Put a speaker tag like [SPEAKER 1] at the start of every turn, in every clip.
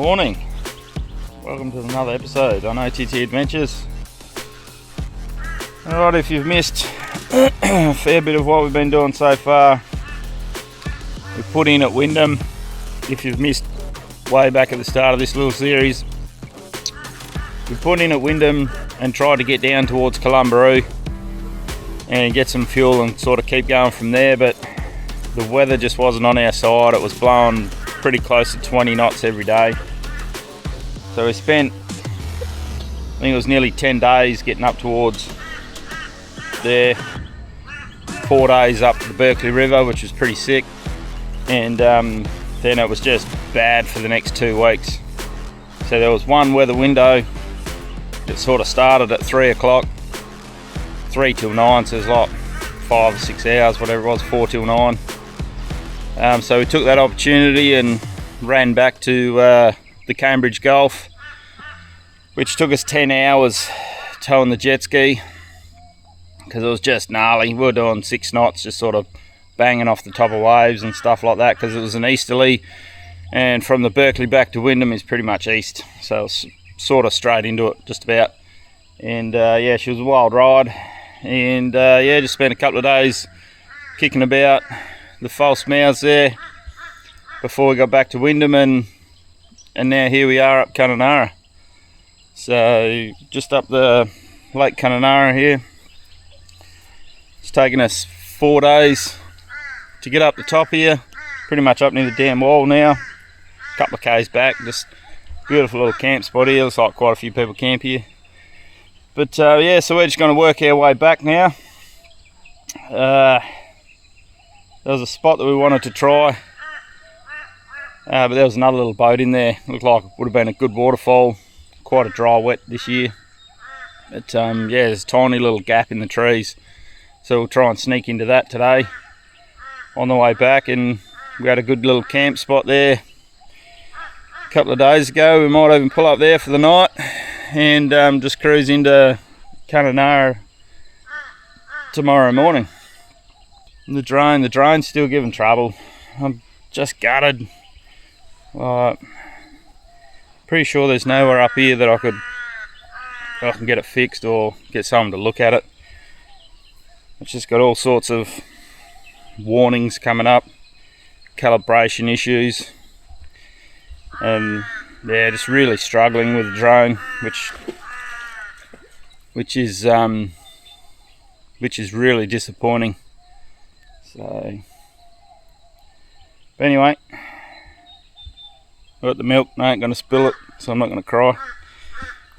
[SPEAKER 1] Morning, welcome to another episode on OTT Adventures. Alright, if you've missed a fair bit of what we've been doing so far, we've put in at Wyndham. If you've missed way back at the start of this little series, we put in at Wyndham and tried to get down towards Kununurra and get some fuel and sort of keep going from there, but the weather just wasn't on our side. It was blowing pretty close to 20 knots every day. So we spent, I think it was nearly 10 days getting up towards there, 4 days up the Berkeley River, which was pretty sick, and then it was just bad for the next 2 weeks. So there was one weather window that sort of started at 3 o'clock, 3 till 9, so it was like 5 or 6 hours, whatever it was, 4 till 9. So we took that opportunity and ran back to the Cambridge Gulf, which took us 10 hours towing the jet ski because it was just gnarly. We were doing 6 knots, just sort of banging off the top of waves and stuff like that, because it was an easterly, and from the Berkeley back to Wyndham is pretty much east, so it's sort of straight into it, just about. And yeah, she was a wild ride, and yeah, just spent a couple of days kicking about the false mouths there before we got back to Wyndham, and now here we are up Kununurra. So just up the Lake Kununurra here. It's taken us 4 days to get up the top here, pretty much up near the dam wall now, a couple of k's back. Just beautiful little camp spot here. Looks like quite a few people camp here, but yeah, so we're just going to work our way back now. There was a spot that we wanted to try, but there was another little boat in there. Looked like it would have been a good waterfall. Quite a dry wet this year, but yeah, there's a tiny little gap in the trees, so we'll try and sneak into that today on the way back. And we had a good little camp spot there a couple of days ago. We might even pull up there for the night and just cruise into Kununurra tomorrow morning. The drone's still giving trouble. I'm just gutted. Pretty sure there's nowhere up here that I can get it fixed or get someone to look at it. It's just got all sorts of warnings coming up, calibration issues, and yeah, just really struggling with the drone, which is really disappointing. So, but anyway, got the milk. I ain't going to spill it, so I'm not going to cry.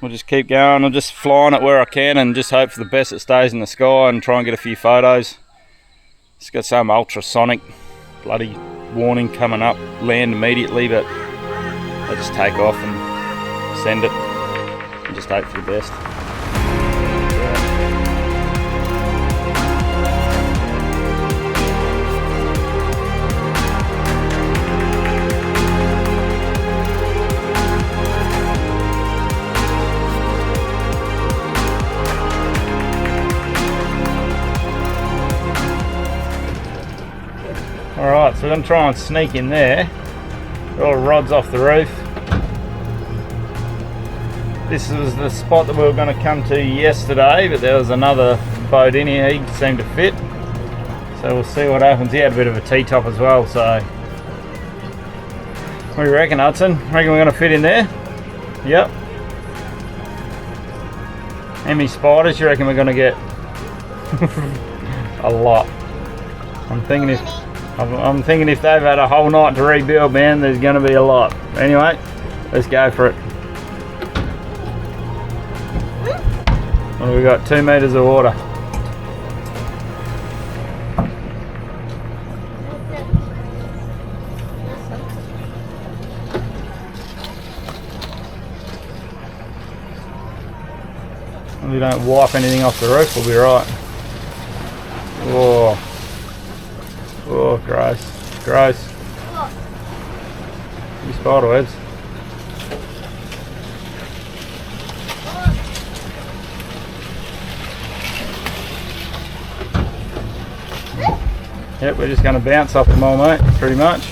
[SPEAKER 1] We'll just keep going. I'm just flying it where I can and just hope for the best it stays in the sky and try and get a few photos. It's got some ultrasonic bloody warning coming up, land immediately, but I just take off and send it and just hope for the best. Alright, so we're going to try and sneak in there. All the rods off the roof. This was the spot that we were going to come to yesterday, but there was another boat in here. He seemed to fit. So we'll see what happens. He had a bit of a T-top as well, so... What do you reckon, Hudson? Reckon we're going to fit in there? Yep. How many spiders do you reckon we're going to get? A lot. I'm thinking if they've had a whole night to rebuild, man, there's going to be a lot. Anyway, let's go for it. What have we got? 2 meters of water. If we don't wipe anything off the roof, we'll be right. Whoa. Oh, gross. Gross. These spider webs. Yep, we're just going to bounce off them all, mate, pretty much.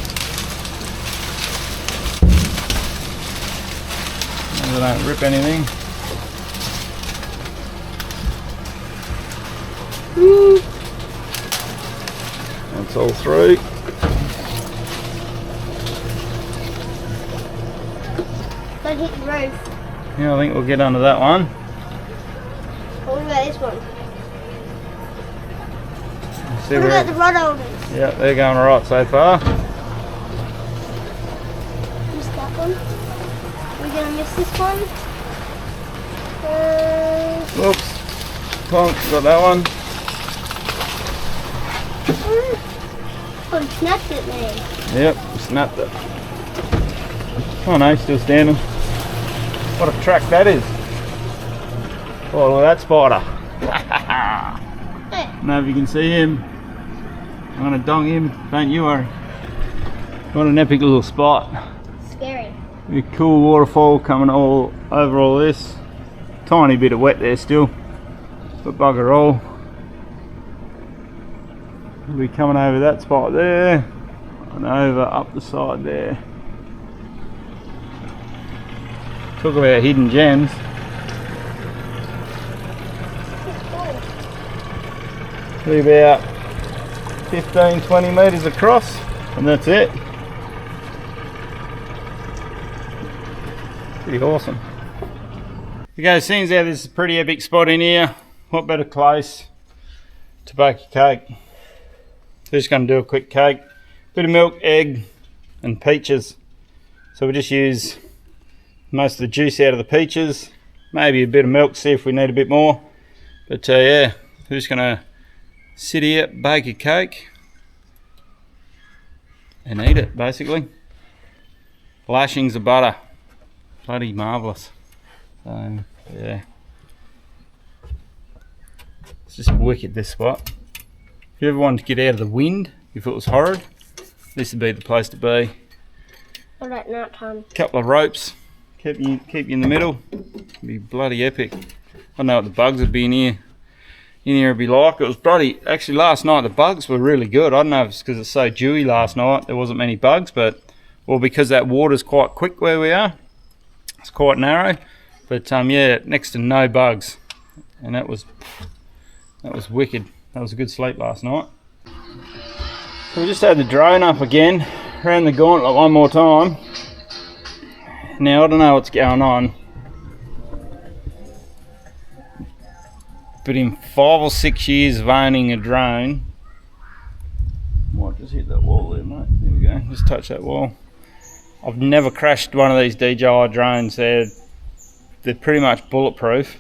[SPEAKER 1] so they don't rip anything. That's all through.
[SPEAKER 2] Don't hit the roof.
[SPEAKER 1] Yeah, I think we'll get under that one.
[SPEAKER 2] What about this one?
[SPEAKER 1] See
[SPEAKER 2] What
[SPEAKER 1] where
[SPEAKER 2] about the rod holders?
[SPEAKER 1] yeah, they're going alright so far.
[SPEAKER 2] Missed that one. We're gonna miss this one.
[SPEAKER 1] Whoops. Plonk, got that one.
[SPEAKER 2] Oh, you snapped it there.
[SPEAKER 1] Yep, snapped it. Oh no, still standing. What a track that is. Oh, look at that spider. Now if you can see him, I'm gonna dong him, don't you worry. What an epic little spot.
[SPEAKER 2] Scary.
[SPEAKER 1] A cool waterfall coming all over all this. Tiny bit of wet there still, but bugger all. We'll be coming over that spot there and over up the side there. Talk about hidden gems. Be about 15-20 metres across, and that's it. Pretty awesome. Okay, seeing how this is a pretty epic spot in here, what better place to bake a cake? Just going to do a quick cake. Bit of milk, egg and peaches. So we just use most of the juice out of the peaches, maybe a bit of milk, see if we need a bit more. But yeah, we're just going to sit here, bake a cake and eat it basically. Lashings of butter, bloody marvellous. So yeah, it's just wicked, this spot. If you ever wanted to get out of the wind, if it was horrid, this would be the place to be.
[SPEAKER 2] What about night time?
[SPEAKER 1] Couple of ropes, keep you in the middle. It'd be bloody epic. I don't know what the bugs would be in here. In here would be like. It was bloody. Actually, last night the bugs were really good. I don't know if it's because it's so dewy last night. There wasn't many bugs, but or because that water's quite quick where we are. It's quite narrow, but yeah, next to no bugs, and that was wicked. That was a good sleep last night. So we just had the drone up again, ran the gauntlet one more time. Now I don't know what's going on, but in 5 or 6 years of owning a drone, might just hit that wall there, mate. There we go. Just touch that wall. I've never crashed one of these DJI drones. They're pretty much bulletproof,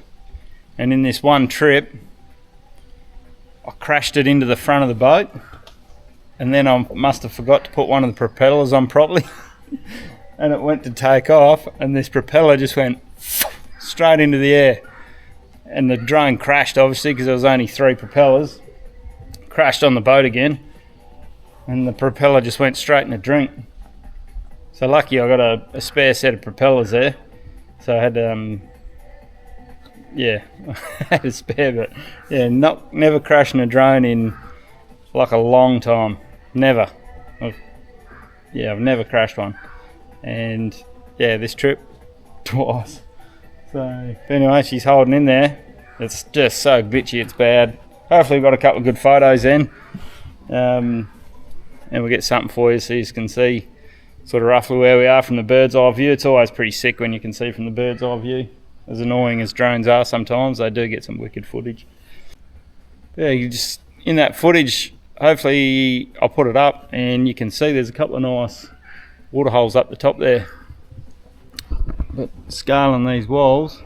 [SPEAKER 1] and in this one trip, I crashed it into the front of the boat, and then I must have forgot to put one of the propellers on properly, and it went to take off, and this propeller just went straight into the air, and the drone crashed obviously because there was only 3 propellers. Crashed on the boat again, and the propeller just went straight in the drink. So lucky I got a spare set of propellers there, so I had yeah, I had a spare, but yeah, never crashing a drone in like a long time. Never. I've never crashed one, and yeah, this trip twice. So anyway, she's holding in there. It's just so glitchy, it's bad. Hopefully we've got a couple of good photos then, and we'll get something for you so you can see sort of roughly where we are from the bird's eye view. It's always pretty sick when you can see from the bird's eye view. As annoying as drones are sometimes, they do get some wicked footage. Yeah, you just in that footage, hopefully I'll put it up and you can see there's a couple of nice water holes up the top there. But scaling these walls,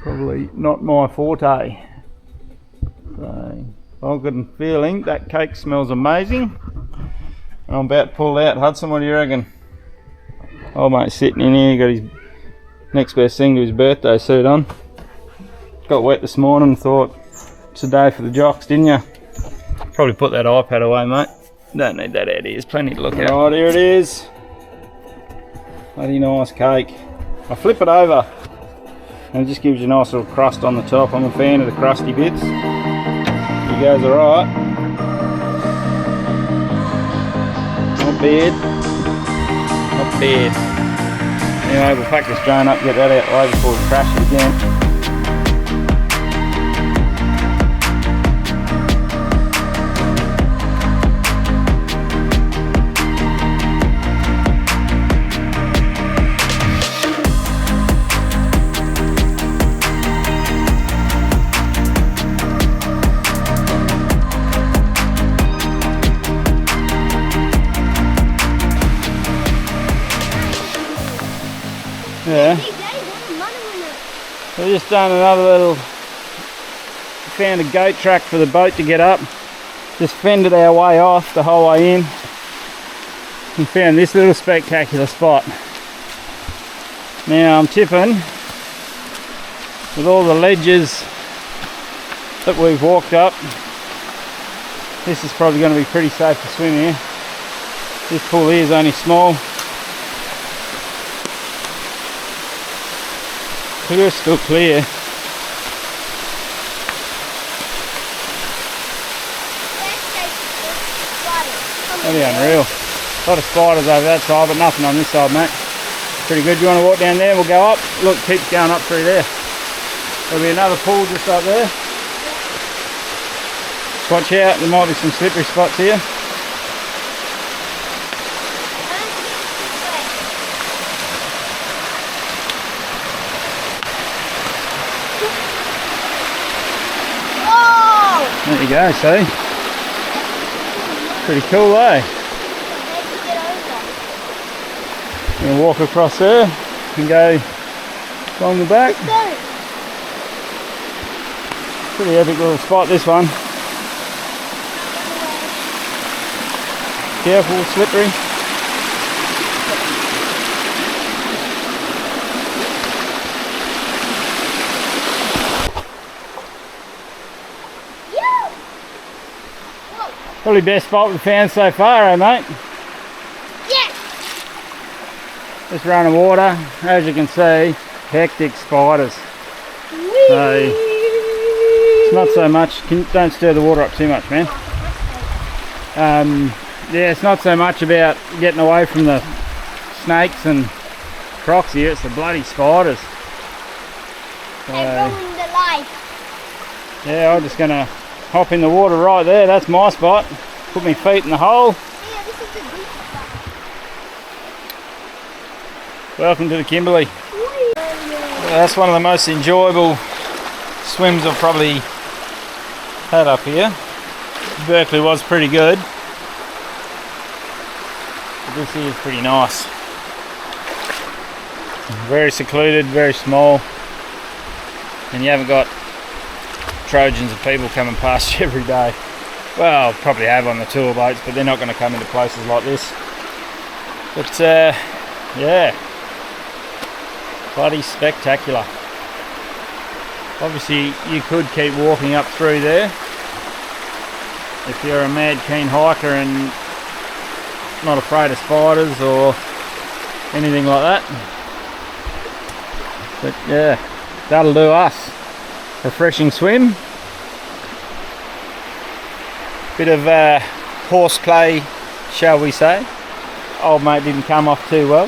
[SPEAKER 1] probably not my forte. So I've got a feeling that cake smells amazing. I'm about to pull out. Hudson, what do you reckon? Oh mate's sitting in here, got his next best thing to his birthday suit on. Got wet this morning, thought it's a day for the jocks, didn't you? Probably put that iPad away, mate. Don't need that out here, there's plenty to look at. Right, here it is. Bloody nice cake. I flip it over and it just gives you a nice little crust on the top. I'm a fan of the crusty bits. He goes alright. Not bad. Not bad. Anyway, we'll pack this drone up, get that out of the way before we crash it again. Yeah. We've just done another little, found a goat track for the boat to get up. Just fended our way off the whole way in and found this little spectacular spot. Now I'm tipping with all the ledges that we've walked up, this is probably going to be pretty safe to swim here. This pool here is only small. Crystal clear. That'd be unreal. A lot of spiders over that side, but nothing on this side, mate. Pretty good. You want to walk down there? We'll go up. Look, it keeps going up through there. There'll be another pool just up there. Watch out, there might be some slippery spots here. There you go, see? Pretty cool, eh? We're gonna walk across there and go along the back. Pretty epic little spot, this one. Careful, slippery. Probably best spot we've found so far, eh mate?
[SPEAKER 2] Yes!
[SPEAKER 1] Just running water, as you can see, hectic spiders.
[SPEAKER 2] Whee!
[SPEAKER 1] So, it's not so much, don't stir the water up too much, man. Yeah, it's not so much about getting away from the snakes and crocs here, it's the bloody spiders. So,
[SPEAKER 2] They're ruining the life.
[SPEAKER 1] yeah, I'm just going to hop in the water right there, that's my spot. Put my feet in the hole.
[SPEAKER 2] Yeah, this is a good spot.
[SPEAKER 1] Welcome to the Kimberley. That's one of the most enjoyable swims I've probably had up here. Berkeley was pretty good. But this here is pretty nice. Very secluded, very small. And you haven't got Trojans of people coming past you every day. Well, probably have on the tour boats, but they're not going to come into places like this. But yeah, bloody spectacular. Obviously you could keep walking up through there if you're a mad keen hiker and not afraid of spiders or anything like that. But yeah, that'll do us. Refreshing swim. Bit of horseplay, shall we say. Old mate didn't come off too well.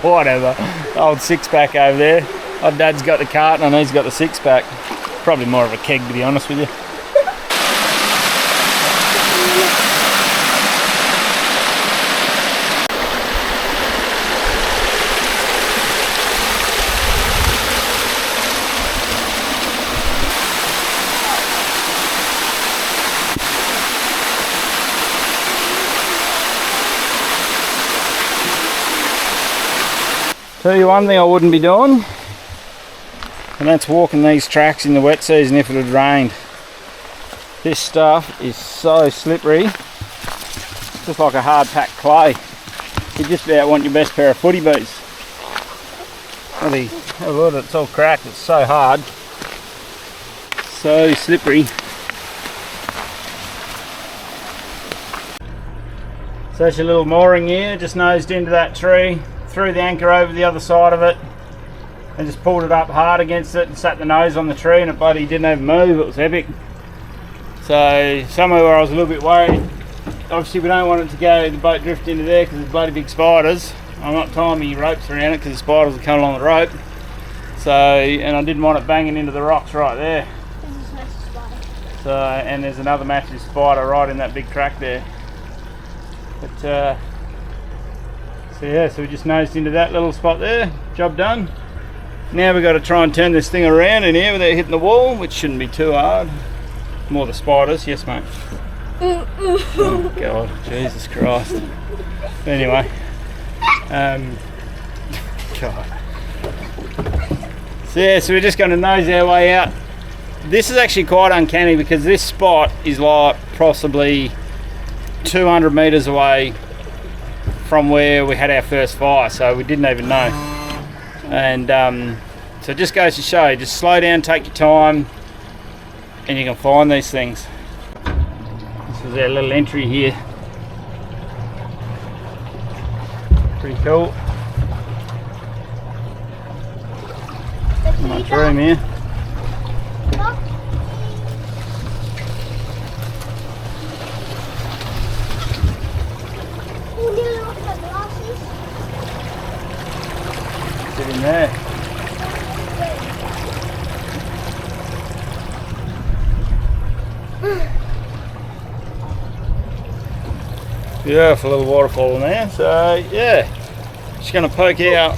[SPEAKER 1] Whatever. Old six-pack over there. Old dad's got the carton and he's got the six-pack. Probably more of a keg, to be honest with you. Tell you one thing I wouldn't be doing, and that's walking these tracks in the wet season if it had rained. This stuff is so slippery, just like a hard packed clay. You just about want your best pair of footy boots. Bloody, oh Lord, it's all cracked, it's so hard, so slippery. So that's your little mooring here, just nosed into that tree. Threw the anchor over the other side of it and just pulled it up hard against it and sat the nose on the tree, and it bloody didn't even move. It was epic. So somewhere where I was a little bit worried, obviously we don't want it to go, the boat drift into there because there's bloody big spiders. I'm not tying my ropes around it because the spiders are coming along the rope. So, and I didn't want it banging into the rocks right there.
[SPEAKER 2] This is massive spider.
[SPEAKER 1] So, and there's another massive spider right in that big crack there. But so yeah, so we just nosed into that little spot there. Job done. Now we've got to try and turn this thing around in here without hitting the wall, which shouldn't be too hard. More the spiders, yes mate. Oh God, Jesus Christ. Anyway, God. So yeah, so we're just going to nose our way out. This is actually quite uncanny because this spot is like possibly 200 metres away from where we had our first fire, so we didn't even know. And so it just goes to show, just slow down, take your time, and you can find these things. This is our little entry here. Pretty cool. Much room here. Sit in there. Beautiful little waterfall in there. So yeah, just gonna poke out.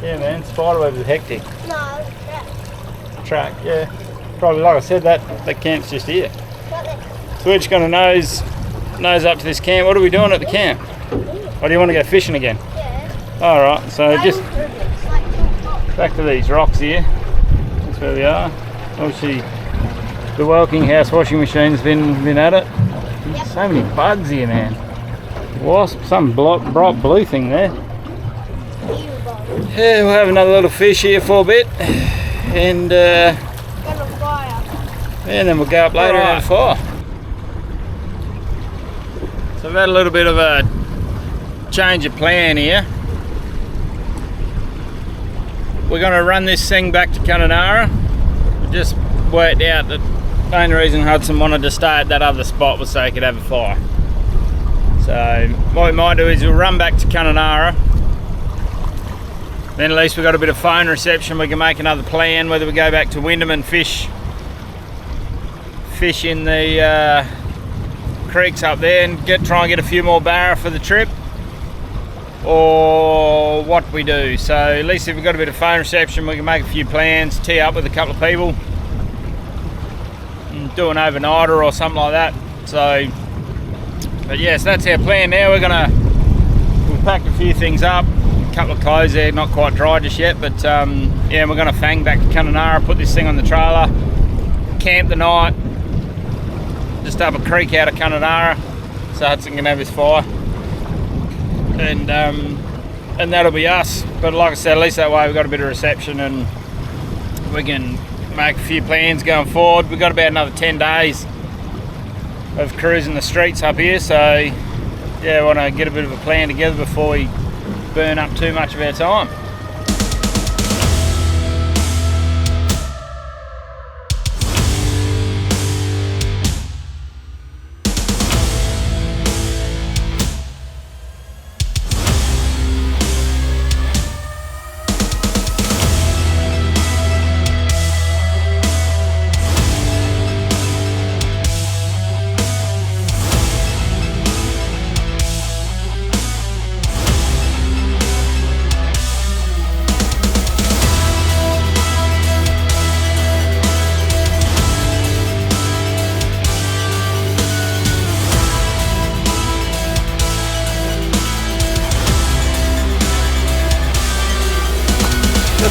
[SPEAKER 1] Yeah man, spiderwebs are hectic.
[SPEAKER 2] No,
[SPEAKER 1] Track, yeah. Probably like I said, that camp's just here. So we're just gonna nose up to this camp. What are we doing at the camp? Or do you want to go fishing again?
[SPEAKER 2] yeah.
[SPEAKER 1] Alright, so just back to these rocks here. That's where we are. Obviously the Welking house washing machine's been at it.
[SPEAKER 2] Yep.
[SPEAKER 1] So many bugs here, man. Wasp, some bright blue thing there. Yeah, we'll have another little fish here for a bit, and then we'll go up later and have a fire. So I've had a little bit of a change of plan here. We're going to run this thing back to Kununurra. We just worked out that the only reason Hudson wanted to stay at that other spot was so he could have a fire. So what we might do is we'll run back to Kununurra. Then at least we've got a bit of phone reception. We can make another plan whether we go back to Wyndham and fish in the creeks up there and try and get a few more barra for the trip, or what we do. So at least if we've got a bit of phone reception, we can make a few plans, tee up with a couple of people, and do an overnighter or something like that. So, but yes, that's our plan now. We've packed a few things up. Couple of clothes there, not quite dry just yet, but yeah, we're going to fang back to Kununurra, put this thing on the trailer, camp the night just up a creek out of Kununurra so Hudson can have his fire, and that'll be us. But like I said, at least that way we've got a bit of reception and we can make a few plans going forward. We've got about another 10 days of cruising the streets up here, so yeah, I want to get a bit of a plan together before we burn up too much of our time.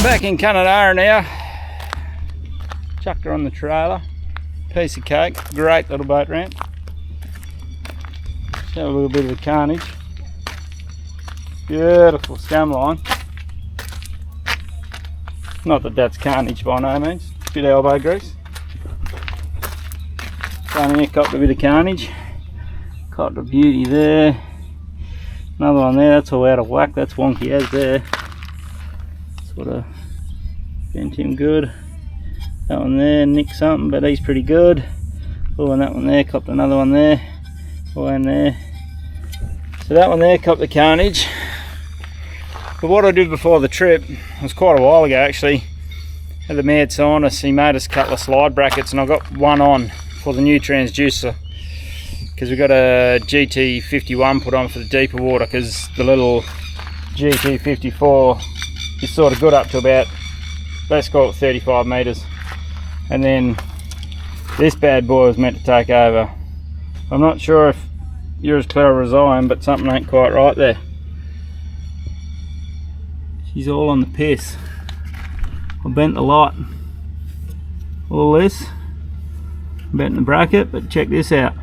[SPEAKER 1] Back in Kununurra now. Chucked her on the trailer. Piece of cake. Great little boat ramp. Just have a little bit of the carnage. Beautiful scum line. Not that that's carnage by no means. Bit of elbow grease. Down here, copped a bit of carnage. Copped a beauty there. Another one there. That's all out of whack. That's wonky as there. Sort of bent him good. That one there, nicked something, but he's pretty good. Oh, and that one there, copped another one there. Oh, and there. So that one there copped the carnage. But what I did before the trip, it was quite a while ago actually, had the mad scientist, he made us a couple of slide brackets, and I got one on for the new transducer because we got a GT51 put on for the deeper water, because the little GT54 is sort of good up to about, let's call it 35 metres, and then this bad boy was meant to take over. I'm not sure if you're as clever as I am, but something ain't quite right there. She's all on the piss. I bent the light, all this, bent the bracket, but check this out.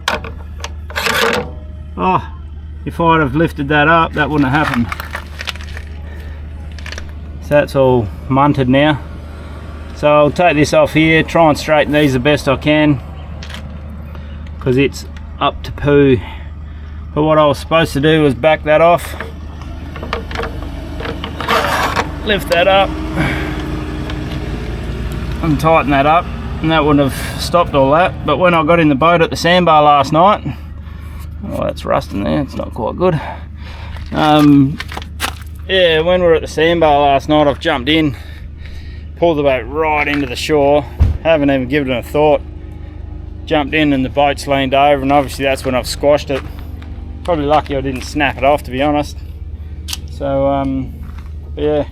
[SPEAKER 1] Oh, if I'd have lifted that up, that wouldn't have happened. So that's all munted now. So I'll take this off here, try and straighten these the best I can, because it's up to poo. But what I was supposed to do was back that off, lift that up and tighten that up, and that wouldn't have stopped all that. But when I got in the boat at the sandbar last night, oh, that's rusting there, it's not quite good. Yeah, when we were at the sandbar last night, I've jumped in, pulled the boat right into the shore, haven't even given it a thought, jumped in and the boat's leaned over, and obviously that's when I've squashed it. Probably lucky I didn't snap it off, to be honest. So yeah,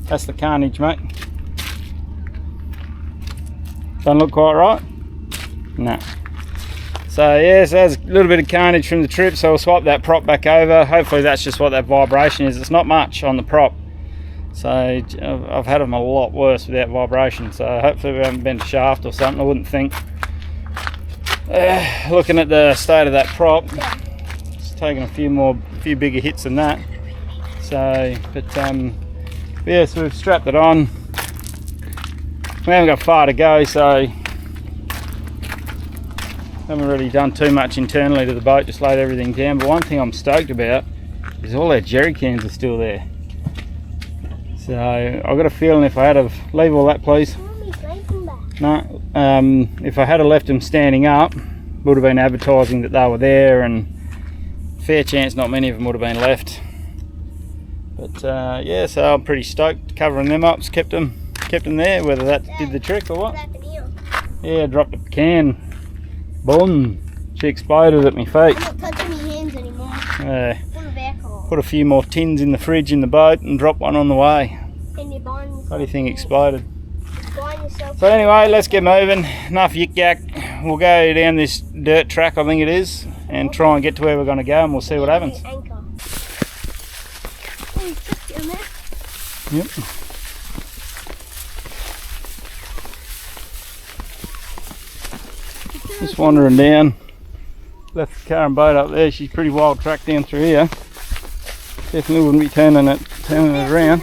[SPEAKER 1] that's the carnage, mate. Doesn't look quite right? No. So yeah, so there's a little bit of carnage from the trip, so we'll swap that prop back over. Hopefully that's just what that vibration is. It's not much on the prop, so I've had them a lot worse without vibration, so hopefully we haven't bent a shaft or something, I wouldn't think. Looking at the state of that prop, it's taken a few bigger hits than that. So, but yeah, so we've strapped it on. We haven't got far to go, so haven't really done too much internally to the boat, just laid everything down. But one thing I'm stoked about is all our jerry cans are still there. So I've got a feeling if I had have leave all that, please. No, if I had have left them standing up, would have been advertising that they were there, and fair chance not many of them would have been left. But yeah, so I'm pretty stoked covering them up. Kept them there, whether that did the trick or what. Yeah, dropped a can. Boom! She exploded at my feet.
[SPEAKER 2] I'm not touching my hands anymore.
[SPEAKER 1] Put a few more tins in the fridge in the boat and dropped one on the way.
[SPEAKER 2] And you're buying yourself.
[SPEAKER 1] Bloody thing exploded.
[SPEAKER 2] Yourself.
[SPEAKER 1] So anyway, let's get moving. Enough yik yak. We'll go down this dirt track, I think it is, and try and get to where we're going to go, and we'll see what happens. Yep. Just wandering down. Left the car and boat up there. She's pretty wild track down through here. Definitely wouldn't be turning it around.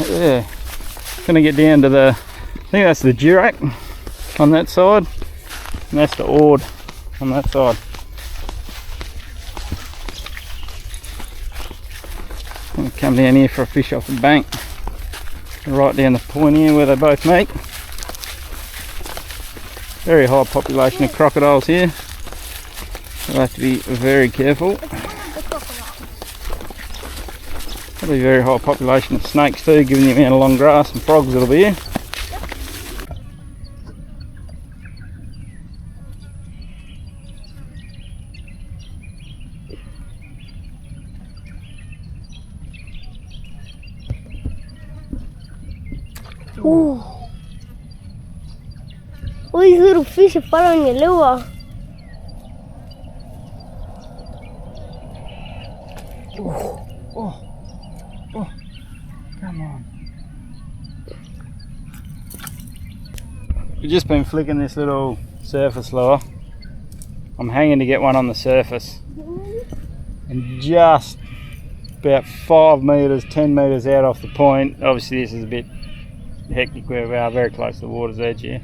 [SPEAKER 1] Yeah. Gonna get down to the, I think that's the Durac on that side, and that's the Ord on that side. I'm gonna come down here for a fish off the bank, right down the point here where they both meet. Very high population of crocodiles here. We'll have to be very careful. Probably a very high population of snakes too, given the amount of long grass and frogs that'll be here.
[SPEAKER 2] Ooh. All these little fish are following your lure.
[SPEAKER 1] Oh, come on. We've just been flicking this little surface lure. I'm hanging to get one on the surface. And just about 5 metres, 10 metres out off the point. Obviously this is a bit hectic where we are, very close to the water's edge here.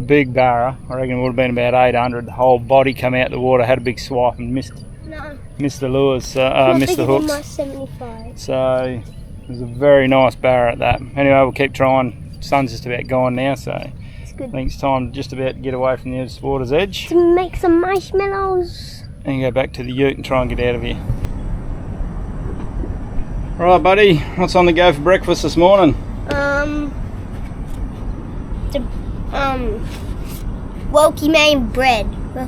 [SPEAKER 1] Big barra, I reckon it would have been about 800. The whole body come out the water, had a big swipe and missed the lures, missed the hooks.
[SPEAKER 2] 75.
[SPEAKER 1] So it was a very nice barra at that. Anyway, we'll keep trying. Sun's just about gone now, so
[SPEAKER 2] it's good.
[SPEAKER 1] I think it's time just about to get away from the water's edge.
[SPEAKER 2] To make some marshmallows.
[SPEAKER 1] And go back to the ute and try and get out of here. Right, buddy, what's on the go for breakfast this morning?
[SPEAKER 2] Wokie made bread.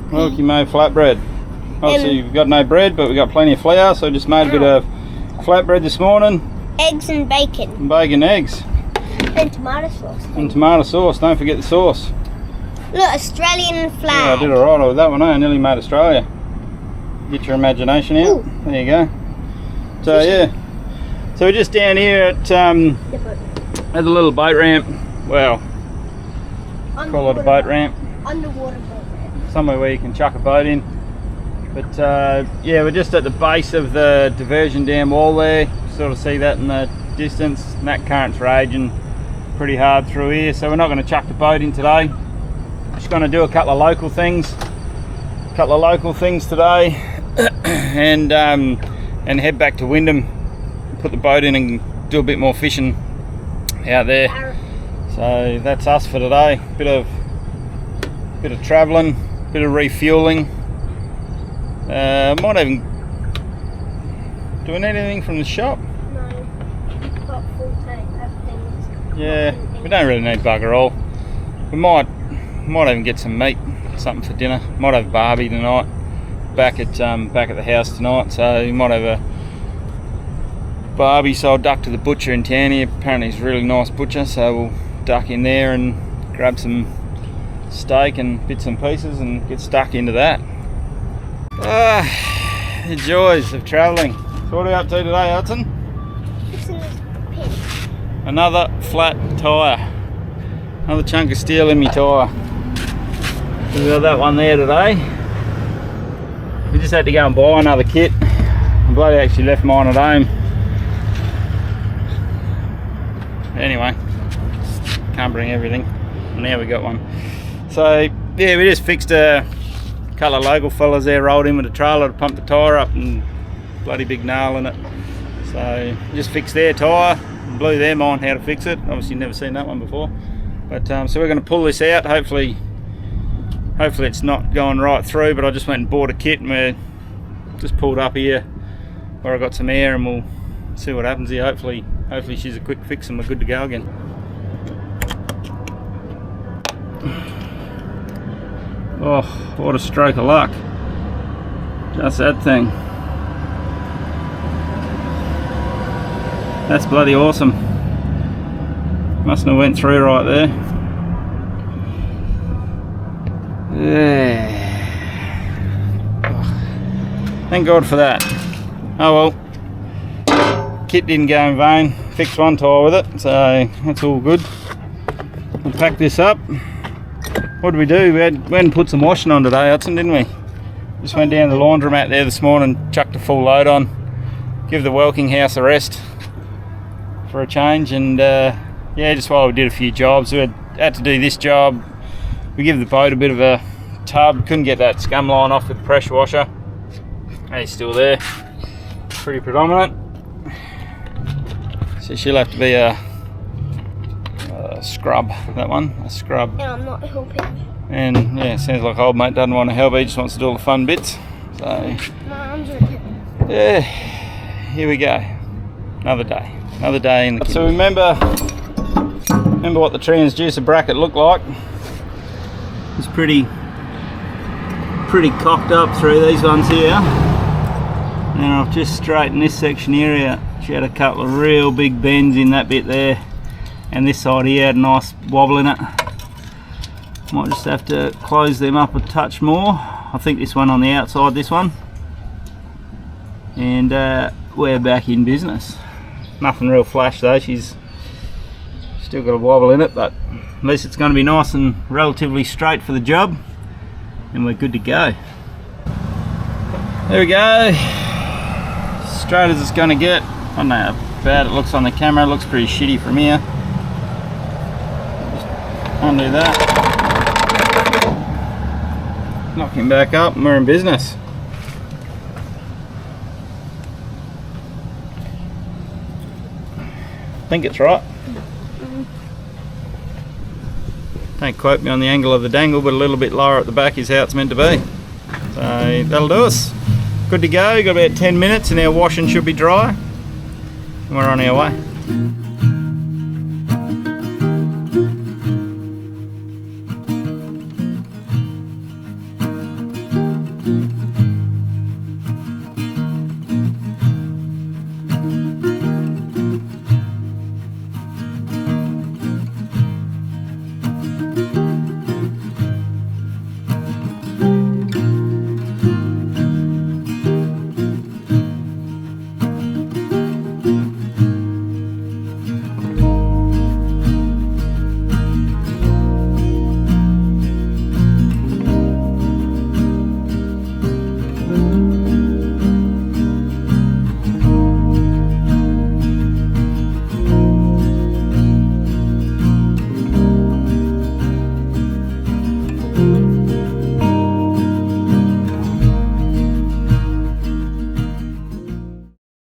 [SPEAKER 1] Wokie made flatbread. Obviously, you've got no bread, but we've got plenty of flour, so I just made a bit of flatbread this morning.
[SPEAKER 2] Eggs and bacon.
[SPEAKER 1] And bacon, eggs.
[SPEAKER 2] And tomato sauce.
[SPEAKER 1] And tomato sauce, don't forget the sauce.
[SPEAKER 2] Look, Australian flag.
[SPEAKER 1] Yeah, I did alright with that one, I nearly made Australia. Get your imagination out. Ooh. There you go. So yeah, so we're just down here at the little boat ramp. Well, call it a boat ramp.
[SPEAKER 2] Underwater boat ramp.
[SPEAKER 1] Somewhere where you can chuck a boat in. But yeah, we're just at the base of the diversion dam wall there. Sort of see that in the distance. And that current's raging pretty hard through here, so we're not going to chuck the boat in today. Just going to do a couple of local things today, and head back to Wyndham, put the boat in and do a bit more fishing out there. So that's us for today. Bit of travelling, bit of refueling. Might even, do we need anything from the shop?
[SPEAKER 2] No, got full tank of things.
[SPEAKER 1] Yeah, we don't really need bugger all. We might even get some meat, something for dinner. Might have barbie tonight, back at the house tonight. So we might have a barbie. So I'll duck to the butcher in town here. Apparently he's a really nice butcher, so we'll duck in there and grab some steak and bits and pieces and get stuck into that. The joys of travelling. So what are we up to today, Hudson?
[SPEAKER 2] Fixing this pin.
[SPEAKER 1] Another flat tyre. Another chunk of steel in my tyre. We got that one there today. We just had to go and buy another kit. I bloody actually left mine at home. Anyway, can't bring everything. Now we got one. So yeah, we just fixed a couple of local fellas there, rolled in with a trailer to pump the tyre up, and bloody big nail in it. So just fixed their tyre, blew their mind how to fix it. Obviously never seen that one before. But so we're going to pull this out. Hopefully it's not going right through, but I just went and bought a kit, and we're just pulled up here where I got some air, and we'll see what happens here. Hopefully she's a quick fix and we're good to go again. Oh, what a stroke of luck. Just that thing. That's bloody awesome. Mustn't have went through right there. Yeah. Oh, thank God for that. Oh well. Kit didn't go in vain. Fixed one tyre with it, so that's all good. We'll pack this up. What did we do? We went and put some washing on today, Hudson, didn't we? Just went down to the laundromat there this morning, chucked a full load on, give the Welking house a rest for a change, and yeah, just while we did a few jobs. We had to do this job. We give the boat a bit of a tub, couldn't get that scum line off with the pressure washer. He's still there, pretty predominant. So she'll have to be a scrub, that one, a scrub.
[SPEAKER 2] And I'm not helping.
[SPEAKER 1] And yeah, sounds like old mate doesn't want to help, he just wants to do all the fun bits. So
[SPEAKER 2] My arms are hit.
[SPEAKER 1] yeah, here we go. Another day in the kitchen. So remember what the transducer bracket looked like. It's pretty cocked up through these ones here. And I've just straightened this section here out. She had a couple of real big bends in that bit there, and this side here had a nice wobble in it. Might just have to close them up a touch more. I think this one on the outside, this one. And we're back in business. Nothing real flash though, she's still got a wobble in it, but at least it's going to be nice and relatively straight for the job, and we're good to go. There we go, straight as it's going to get. I don't know how bad it looks on the camera, it looks pretty shitty from here. Just undo that, knock him back up, and we're in business. I think it's right. Don't quote me on the angle of the dangle, but a little bit lower at the back is how it's meant to be. So that'll do us. Good to go, got about 10 minutes and our washing should be dry. We're on our way.